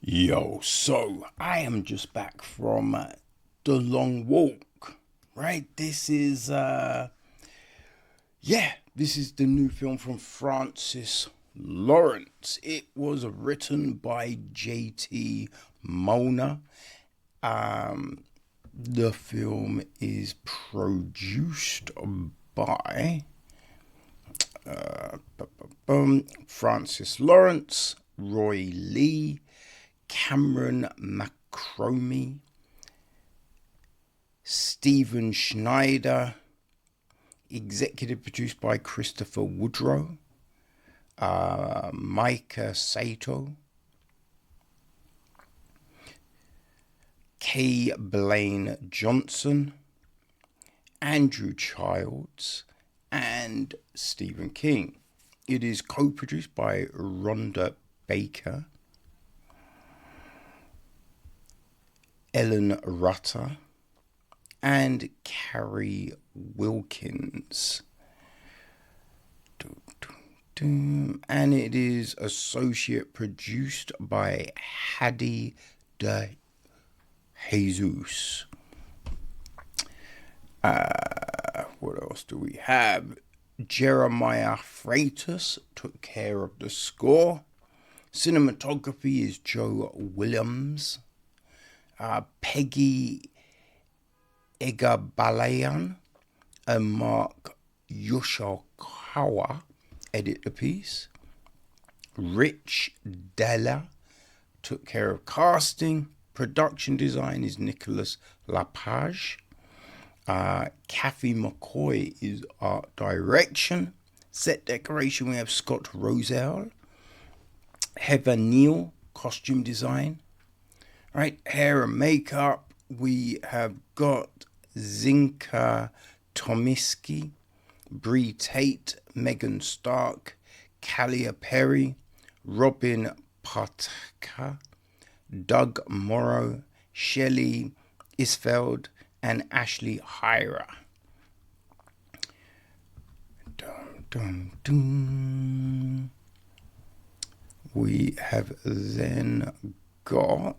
Yo, so I am just back from the long walk, right? This is the new film from Francis Lawrence. It was written by JT Mollner. The film is produced by Francis Lawrence, Roy Lee, Cameron McCromie, Stephen Schneider, executive produced by Christopher Woodrow, Micah Sato, K. Blaine Jonsson, Andrew Childs, and Stephen King. It is co-produced by Rhonda Baker, Ellen Rutter, and Carrie Wilkins. And it is associate produced by Hadi De Jesus. What else do we have? Jeremiah Freitas took care of the score. Cinematography is Joe Williams. Peggy Egabalayan and Mark Yoshikawa edit the piece. Rich Della took care of casting. Production design is Nicholas Lapage. Kathy McCoy is art direction. Set decoration, we have Scott Roselle. Heather Neal, costume design. Right, hair and makeup, we have got Zinka Tomiski, Bree Tate, Megan Stark, Kalia Perry, Robin Patka, Doug Morrow, Shelley Isfeld, and Ashley Hyra. We have then got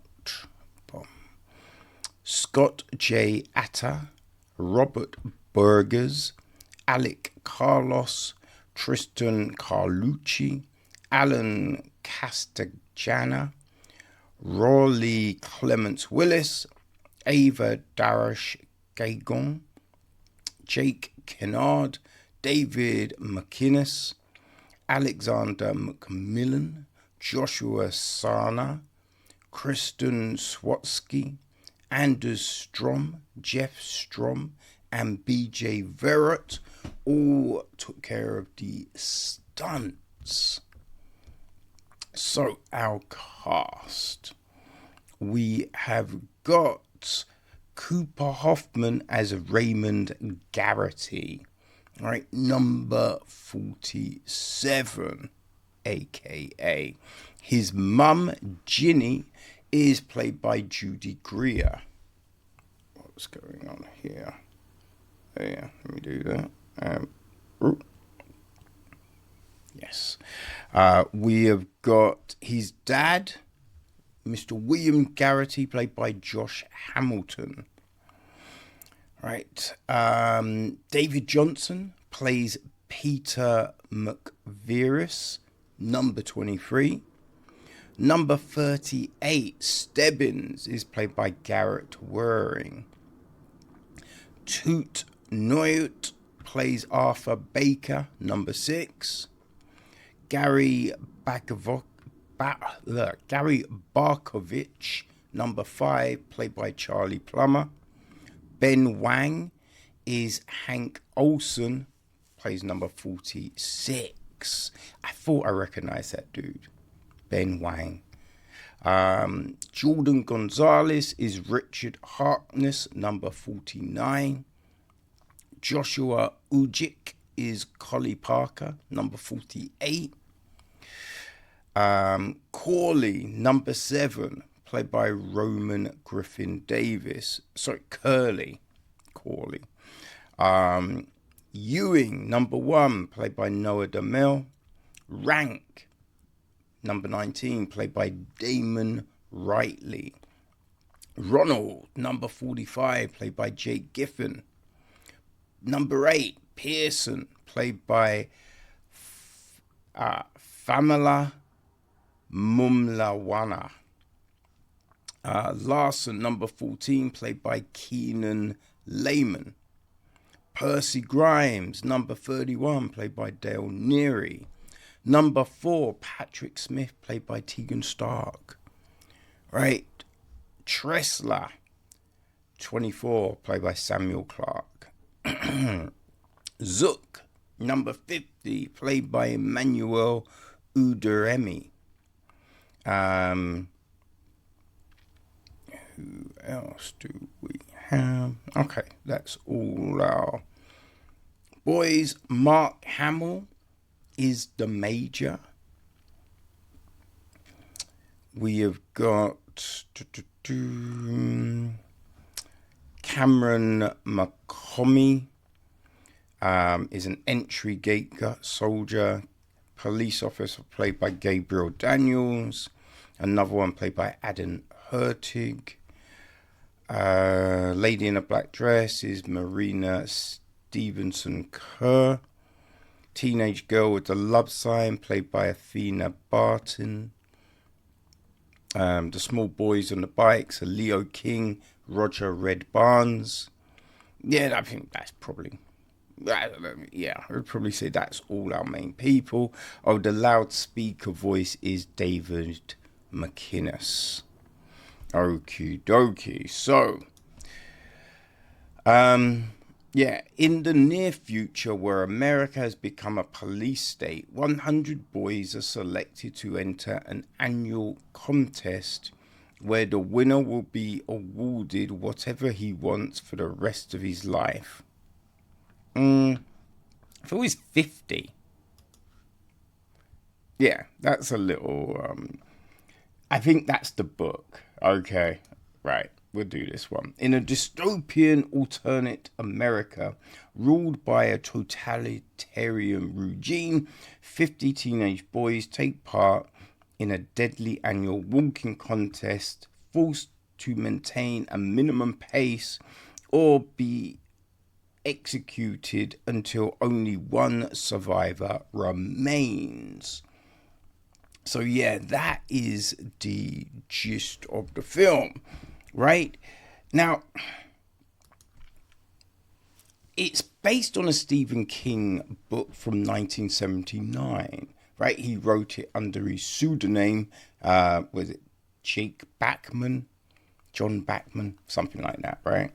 Scott J. Atta, Robert Burgers, Alec Carlos, Tristan Carlucci, Alan Castellana, Rawley Clements Willis, Ava Darash Gagon, Jake Kennard, David McInnes, Alexander McMillan, Joshua Sana, Kristen Swatsky, Anders Strom, Jeff Strom, and BJ Verrett all took care of the stunts. So our cast, we have got Cooper Hoffman as Raymond Garrity, right, number 47, aka his mum Ginny is played by Judy Greer. What's going on here? Yeah, let me do that. Yes. We have got his dad, Mr. William Garrity, played by Josh Hamilton. Right. David Jonsson plays Peter McVeris, number 23. Number 38, Stebbins, is played by Garrett Wareing. Tut Nyuot plays Arthur Baker, number 6. Gary Barkovich, number 5, played by Charlie Plummer. Ben Wang is Hank Olson, plays number 46. I thought I recognized that dude. Ben Wang. Jordan Gonzalez is Richard Harkness, number 49. Joshua Odjick is Collie Parker, number 48. Corley, number 7, played by Roman Griffin Davis. Sorry, Corley. Ewing, number 1, played by Noah DeMille. Rank, number 19, played by Damon rightly. Ronald, number 45, played by Jake Giffen. Number 8, Pearson, played by Famila Mumlawana. Larson, number 14, played by Keenan Lehman. Percy Grimes, number 31, played by Dale Neary. Number 4, Patrick Smith, played by Tegan Stark. Right. Tressler, 24, played by Samuel Clark. Zook, number 50, played by Emmanuel Uderemi. Who else do we have? Okay, that's all our boys. Mark Hamill is the Major. We have got Cameron McComey is an entry gate soldier. Police officer played by Gabriel Daniels. Another one played by Adam Hurtig. Lady in a black dress is Marina Stevenson Kerr. Teenage girl with the love sign played by Athena Barton. The small boys on the bikes are Leo King, Roger Red Barnes. Yeah, I think that's probably... Yeah, I would probably say that's all our main people. Oh, the loudspeaker voice is David McInnes. Okie dokie. So, yeah, in the near future, where America has become a police state, 100 boys are selected to enter an annual contest where the winner will be awarded whatever he wants for the rest of his life. I thought it was 50. Yeah, that's a little... I think that's the book. Okay, right. We'll do this one. In a dystopian alternate America ruled by a totalitarian regime, 50 teenage boys take part in a deadly annual walking contest, forced to maintain a minimum pace or be executed until only one survivor remains. So yeah, that is the gist of the film, right? Now, it's based on a Stephen King book from 1979, right? He wrote it under his pseudonym, was it Jake Bachman, John Bachman, something like that, right?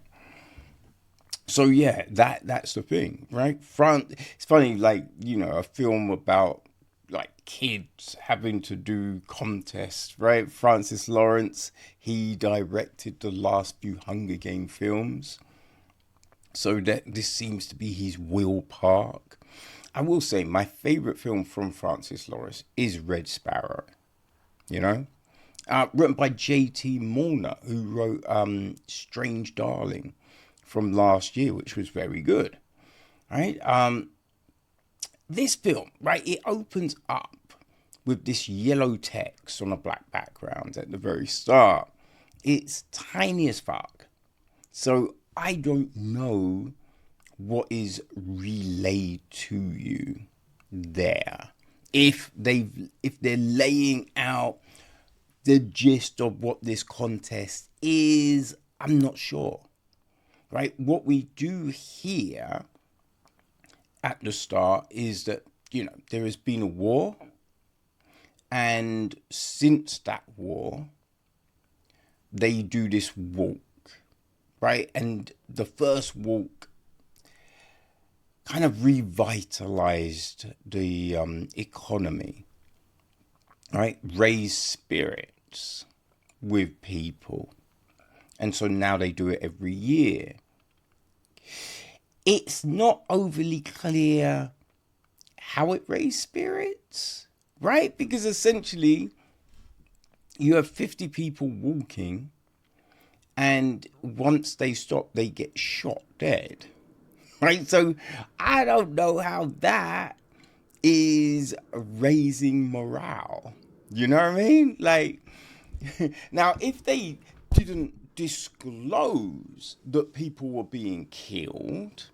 So yeah, that's the thing, right? It's funny, like, you know, a film about like kids having to do contests, right? Francis Lawrence, he directed the last few Hunger Game films. So that this seems to be his Will Park. I will say my favorite film from Francis Lawrence is Red Sparrow, you know? Written by JT Mollner, who wrote Strange Darling from last year, which was very good, right? This film, right, it opens up with this yellow text on a black background at the very start. It's tiny as fuck. So I don't know what is relayed to you there. If they're laying out the gist of what this contest is, I'm not sure. Right? What we do hear at the start is that, you know, there has been a war, and since that war they do this walk, right? And the first walk kind of revitalized the economy, right? Raised spirits with people, and so now they do it every year. It's not overly clear how it raised spirits, right? Because essentially you have 50 people walking, and once they stop, they get shot dead, right? So I don't know how that is raising morale. You know what I mean? Like, Now, if they didn't disclose that people were being killed,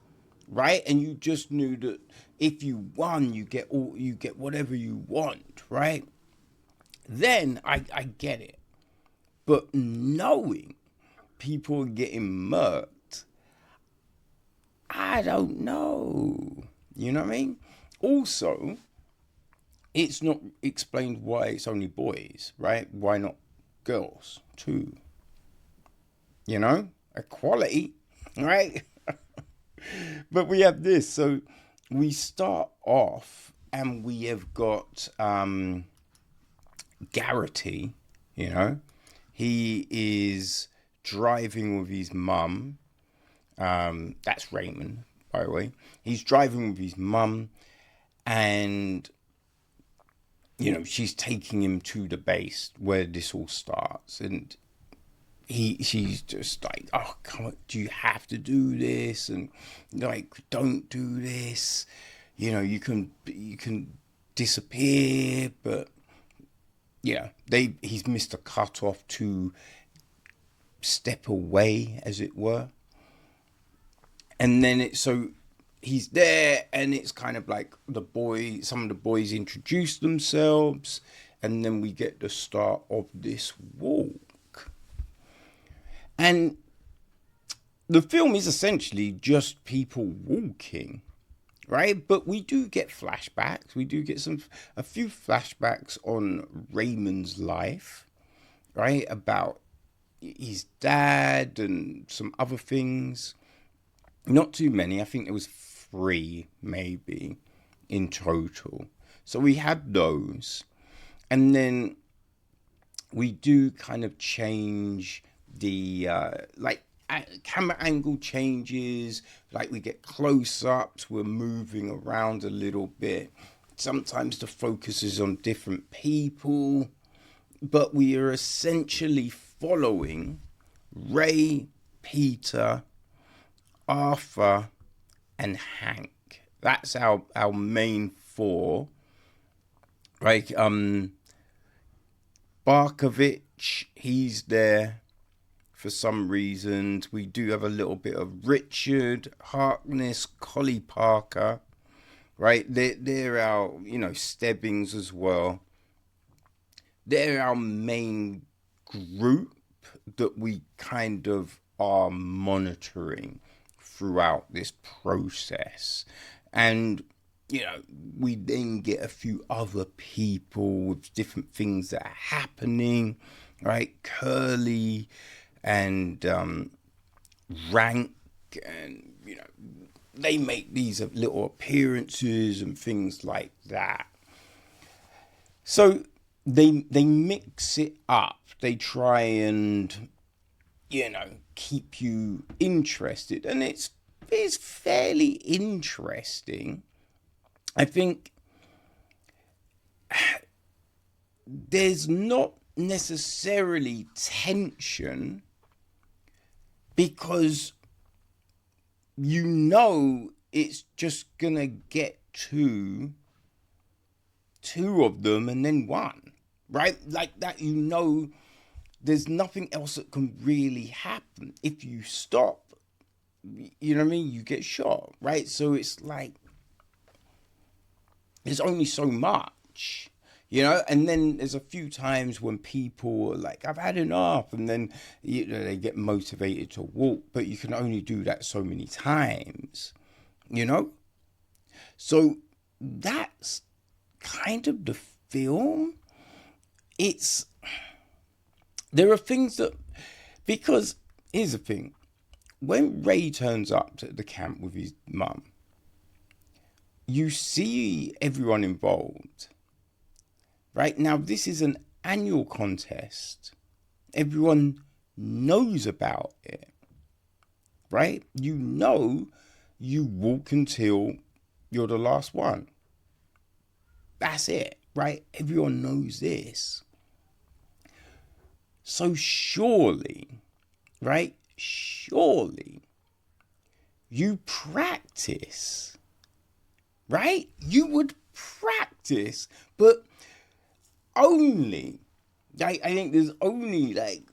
right, and you just knew that if you won, you get whatever you want, right? Then I get it. But knowing people are getting murked, I don't know. You know what I mean? Also, it's not explained why it's only boys, right? Why not girls too? You know? Equality, right? But we have this. So we start off and we have got Garrity, you know? He is driving with his mum. That's Raymond, by the way. He's driving with his mum, and you know she's taking him to the base where this all starts, and she's just like, "Oh, come on, do you have to do this?" And like, "Don't do this. You know, you can disappear, but." Yeah, he's missed a cutoff to step away, as it were. And then he's there, and it's kind of like some of the boys introduce themselves, and then we get the start of this walk. And the film is essentially just people walking. Right, but we do get flashbacks. We do get a few flashbacks on Raymond's life, right? About his dad and some other things. Not too many. I think there was 3 maybe in total. So we had those, and then we do kind of change the camera angle changes, like we get close-ups, we're moving around a little bit. Sometimes the focus is on different people, but we are essentially following Ray, Peter, Arthur, and Hank. That's our main 4. Right? Barkovich, he's there. For some reasons, we do have a little bit of Richard, Harkness, Collie Parker, right? They're our, Stebbings as well. They're our main group that we kind of are monitoring throughout this process. And, we then get a few other people with different things that are happening, right? Curly and Rank, and they make these little appearances and things like that. So they mix it up. They try and keep you interested, and it's fairly interesting. I think there's not necessarily tension, because it's just gonna get to 2 of them and then 1, right? Like that, there's nothing else that can really happen. If you stop, you know what I mean, you get shot, right? So it's like there's only so much. And then there's a few times when people are like, I've had enough, and then they get motivated to walk, but you can only do that so many times, So that's kind of the film. There are things that, because here's the thing, when Ray turns up to the camp with his mum, you see everyone involved. Right now, this is an annual contest. Everyone knows about it, right? You walk until you're the last one. That's it, right? Everyone knows this. So surely, right? Surely, you practice, right? You would practice, but only I think there's only like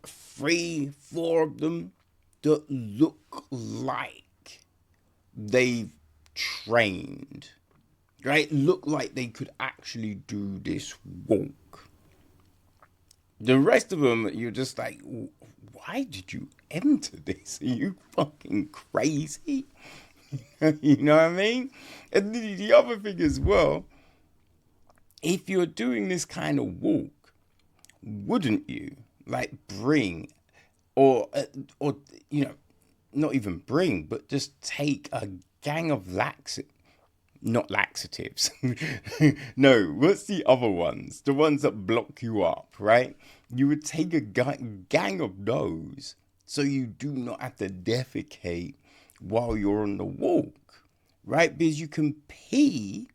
3, 4 of them that look like they've trained, right? Look like they could actually do this walk. The rest of them, you're just like, why did you enter this? Are you fucking crazy? You know what I mean? And the other thing as well, if you're doing this kind of walk, wouldn't you like bring or not even bring, but just take a gang of not laxatives. No, what's the other ones? The ones that block you up, right? You would take a gang of those so you do not have to defecate while you're on the walk, right? Because you can pee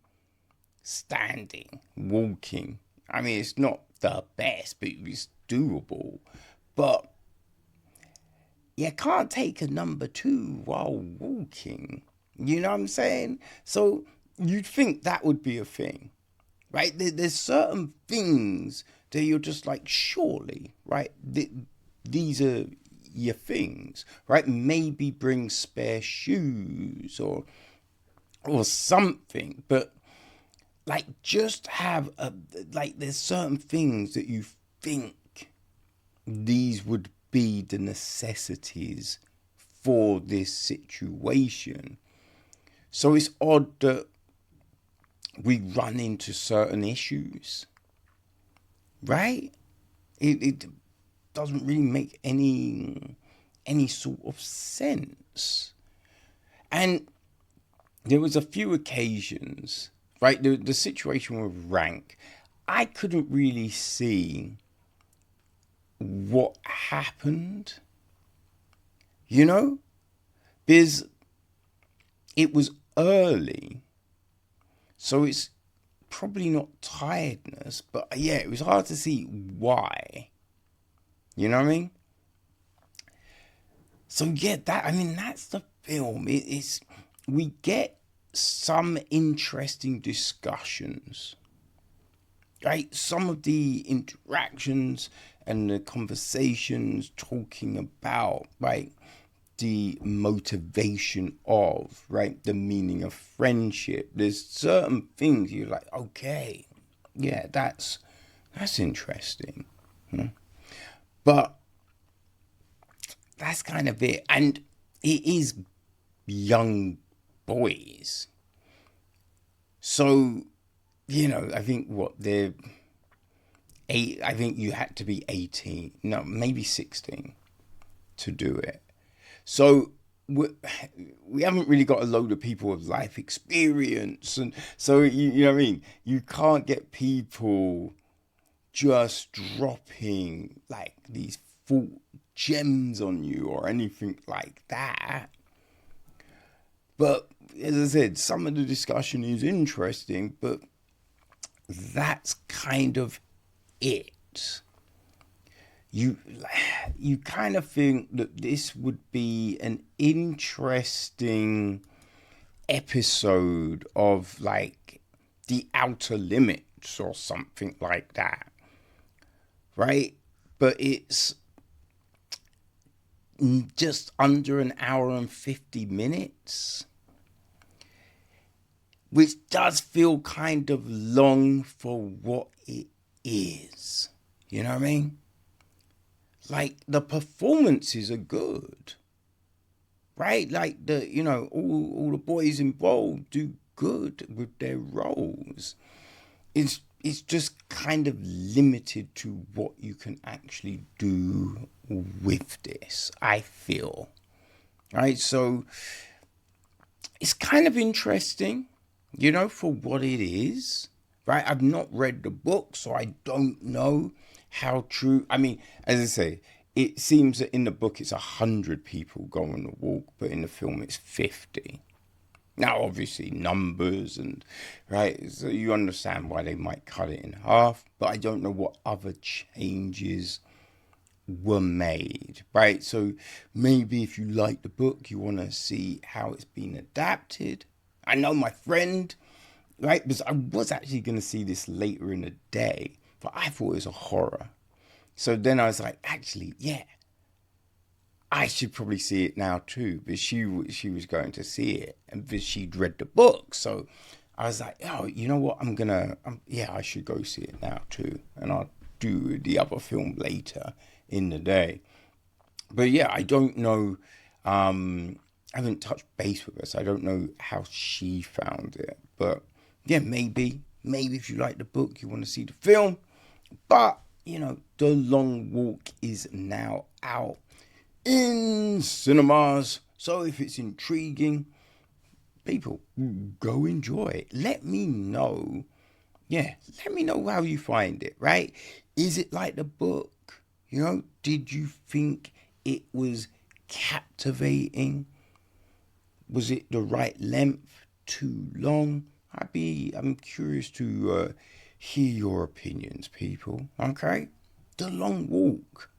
standing, walking. I mean, it's not the best, but it's doable. But you can't take a number 2 while walking. You know what I'm saying? So you'd think that would be a thing, right? There's certain things that you're just like, surely, right? These are your things, right? Maybe bring spare shoes or something, but like just have there's certain things that you think these would be the necessities for this situation. So it's odd that we run into certain issues, right? It doesn't really make any sort of sense. And there was a few occasions, right? The situation with rank, I couldn't really see what happened, you know? Because it was early, so it's probably not tiredness, but yeah, it was hard to see why. You know what I mean? So yeah, that's the film. We get some interesting discussions, right? Some of the interactions and the conversations talking about, right, the motivation of, right, the meaning of friendship. There's certain things you're like, okay, yeah, that's interesting. But that's kind of it. And it is young boys. So, I think they're 8, I think you had to be 18, no, maybe 16 to do it. So we haven't really got a load of people with life experience. And so, you know what I mean? You can't get people just dropping like these full gems on you or anything like that. But as I said, some of the discussion is interesting, but that's kind of it. You kind of think that this would be an interesting episode of like The Outer Limits or something like that, right? But it's just under an hour and 50 minutes, which does feel kind of long for what it is. You know what I mean? Like, the performances are good, right? Like, all the boys involved do good with their roles. It's just kind of limited to what you can actually do with this, I feel. Right? So, it's kind of interesting, for what it is. Right? I've not read the book, so I don't know how true. I mean, as I say, it seems that in the book it's 100 people go on the walk, but in the film it's 50. Now, obviously, numbers and, right, so you understand why they might cut it in half, but I don't know what other changes were made, right? So maybe if you like the book, you want to see how it's been adapted. I know my friend, right, because I was actually going to see this later in the day, but I thought it was a horror. So then I was like, actually, yeah, I should probably see it now too. But she was going to see it, and she'd read the book. So I was like, oh, you know what? I should go see it now too, and I'll do the other film later in the day. But yeah, I don't know. I haven't touched base with her, so I don't know how she found it. But yeah, maybe if you like the book, you want to see the film. But The Long Walk is now out in cinemas. So if it's intriguing, people, go enjoy it. Let me know. Yeah, let me know how you find it, right? Is it like the book? Did you think it was captivating? Was it the right length? Too long? I'm curious to hear your opinions, people. Okay? The Long Walk.